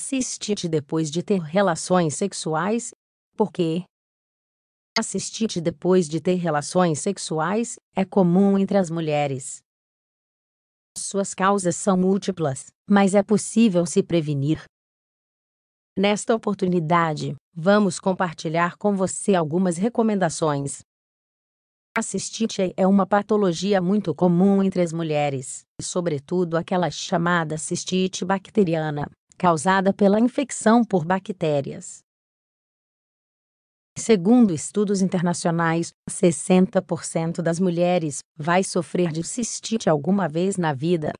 Cistite depois de ter relações sexuais. Por quê? A cistite depois de ter relações sexuais é comum entre as mulheres. Suas causas são múltiplas, mas é possível se prevenir. Nesta oportunidade, vamos compartilhar com você algumas recomendações. A cistite é uma patologia muito comum entre as mulheres, sobretudo aquela chamada cistite bacteriana, causada pela infecção por bactérias. Segundo estudos internacionais, 60% das mulheres vai sofrer de cistite alguma vez na vida.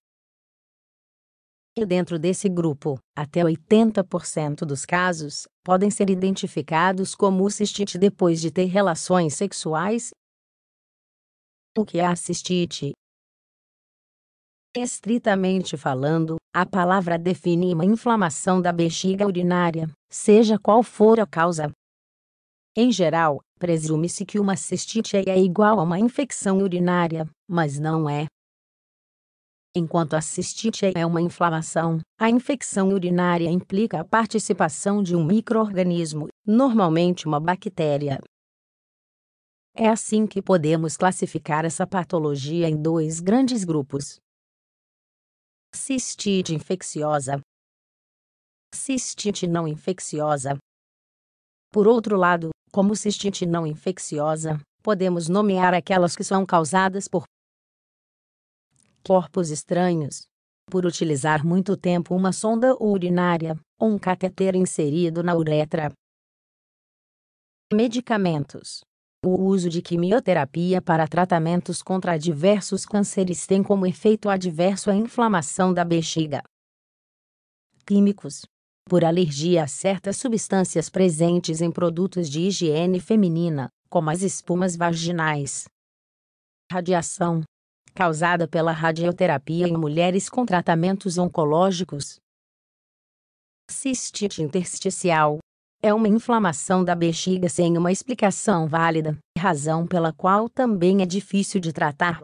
E dentro desse grupo, até 80% dos casos podem ser identificados como cistite depois de ter relações sexuais. O que é a cistite? Estritamente falando, a palavra define uma inflamação da bexiga urinária, seja qual for a causa. Em geral, presume-se que uma cistite é igual a uma infecção urinária, mas não é. Enquanto a cistite é uma inflamação, a infecção urinária implica a participação de um micro-organismo, normalmente uma bactéria. É assim que podemos classificar essa patologia em dois grandes grupos: cistite infecciosa, cistite não infecciosa. Por outro lado, como cistite não infecciosa, podemos nomear aquelas que são causadas por corpos estranhos, por utilizar muito tempo uma sonda urinária, ou um cateter inserido na uretra. Medicamentos. O uso de quimioterapia para tratamentos contra diversos cânceres tem como efeito adverso a inflamação da bexiga. Químicos. Por alergia a certas substâncias presentes em produtos de higiene feminina, como as espumas vaginais. Radiação. Causada pela radioterapia em mulheres com tratamentos oncológicos. Cistite intersticial. É uma inflamação da bexiga sem uma explicação válida, razão pela qual também é difícil de tratar.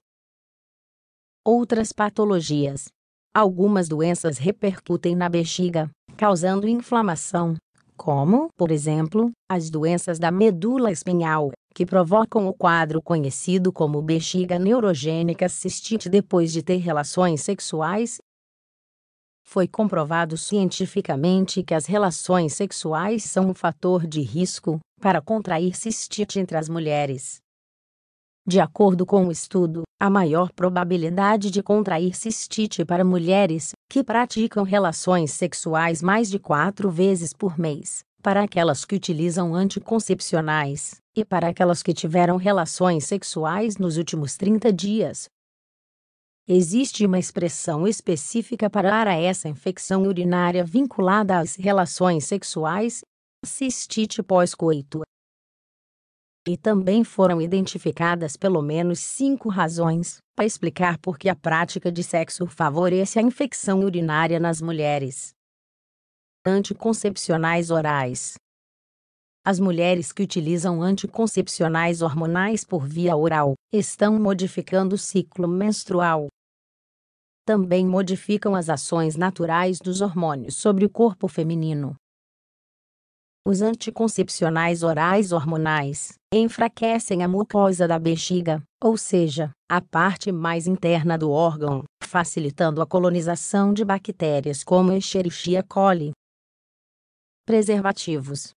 Outras patologias. Algumas doenças repercutem na bexiga, causando inflamação, como, por exemplo, as doenças da medula espinhal, que provocam o quadro conhecido como bexiga neurogênica cistite depois de ter relações sexuais. Foi comprovado cientificamente que as relações sexuais são um fator de risco para contrair cistite entre as mulheres. De acordo com o estudo, a maior probabilidade de contrair cistite para mulheres que praticam relações sexuais mais de 4 vezes por mês, para aquelas que utilizam anticoncepcionais, e para aquelas que tiveram relações sexuais nos últimos 30 dias. Existe uma expressão específica para essa infecção urinária vinculada às relações sexuais, cistite pós-coito. E também foram identificadas pelo menos 5 razões para explicar por que a prática de sexo favorece a infecção urinária nas mulheres. Anticoncepcionais orais. As mulheres que utilizam anticoncepcionais hormonais por via oral estão modificando o ciclo menstrual. Também modificam as ações naturais dos hormônios sobre o corpo feminino. Os anticoncepcionais orais hormonais enfraquecem a mucosa da bexiga, ou seja, a parte mais interna do órgão, facilitando a colonização de bactérias como Escherichia coli. Preservativos.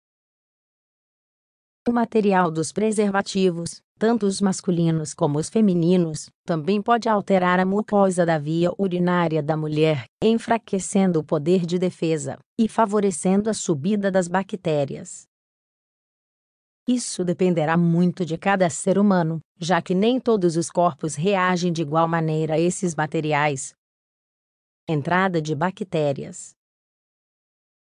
O material dos preservativos, tanto os masculinos como os femininos, também pode alterar a mucosa da via urinária da mulher, enfraquecendo o poder de defesa e favorecendo a subida das bactérias. Isso dependerá muito de cada ser humano, já que nem todos os corpos reagem de igual maneira a esses materiais. Entrada de bactérias.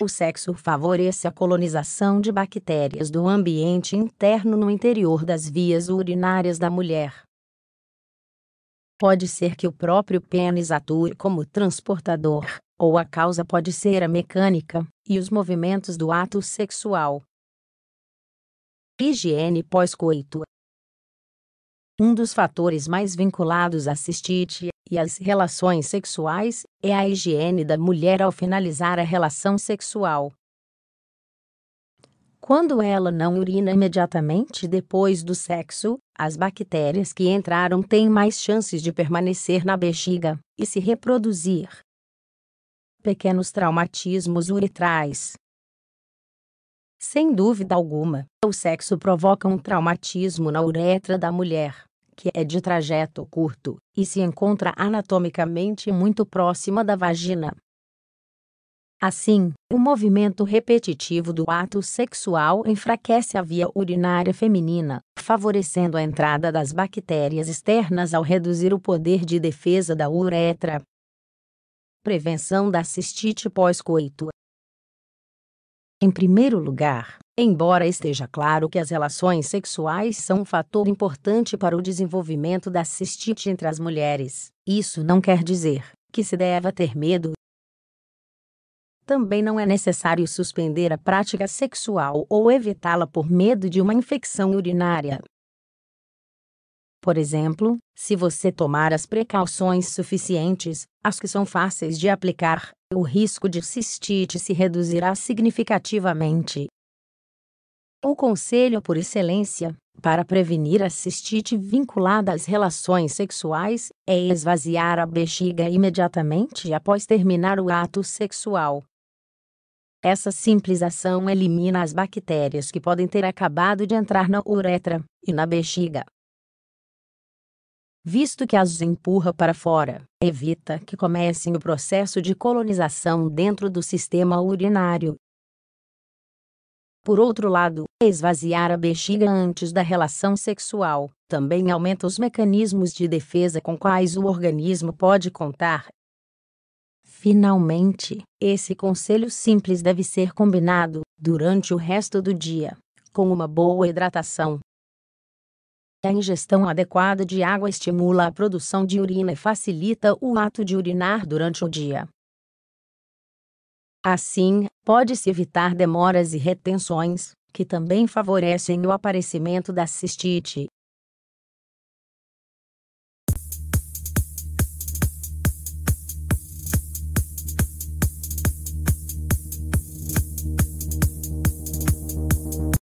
O sexo favorece a colonização de bactérias do ambiente interno no interior das vias urinárias da mulher. Pode ser que o próprio pênis atue como transportador, ou a causa pode ser a mecânica e os movimentos do ato sexual. Higiene pós-coito. Um dos fatores mais vinculados à cistite e às relações sexuais é a higiene da mulher ao finalizar a relação sexual. Quando ela não urina imediatamente depois do sexo, as bactérias que entraram têm mais chances de permanecer na bexiga e se reproduzir. Pequenos traumatismos uretrais. Sem dúvida alguma, o sexo provoca um traumatismo na uretra da mulher, que é de trajeto curto e se encontra anatomicamente muito próxima da vagina. Assim, o movimento repetitivo do ato sexual enfraquece a via urinária feminina, favorecendo a entrada das bactérias externas ao reduzir o poder de defesa da uretra. Prevenção da cistite pós-coito. Em primeiro lugar, embora esteja claro que as relações sexuais são um fator importante para o desenvolvimento da cistite entre as mulheres, isso não quer dizer que se deva ter medo. Também não é necessário suspender a prática sexual ou evitá-la por medo de uma infecção urinária. Por exemplo, se você tomar as precauções suficientes, as que são fáceis de aplicar, o risco de cistite se reduzirá significativamente. O conselho por excelência para prevenir a cistite vinculada às relações sexuais é esvaziar a bexiga imediatamente após terminar o ato sexual. Essa simples ação elimina as bactérias que podem ter acabado de entrar na uretra e na bexiga. Visto que as empurra para fora, evita que comecem o processo de colonização dentro do sistema urinário. Por outro lado, esvaziar a bexiga antes da relação sexual também aumenta os mecanismos de defesa com quais o organismo pode contar. Finalmente, esse conselho simples deve ser combinado, durante o resto do dia, com uma boa hidratação. A ingestão adequada de água estimula a produção de urina e facilita o ato de urinar durante o dia. Assim, pode-se evitar demoras e retenções, que também favorecem o aparecimento da cistite.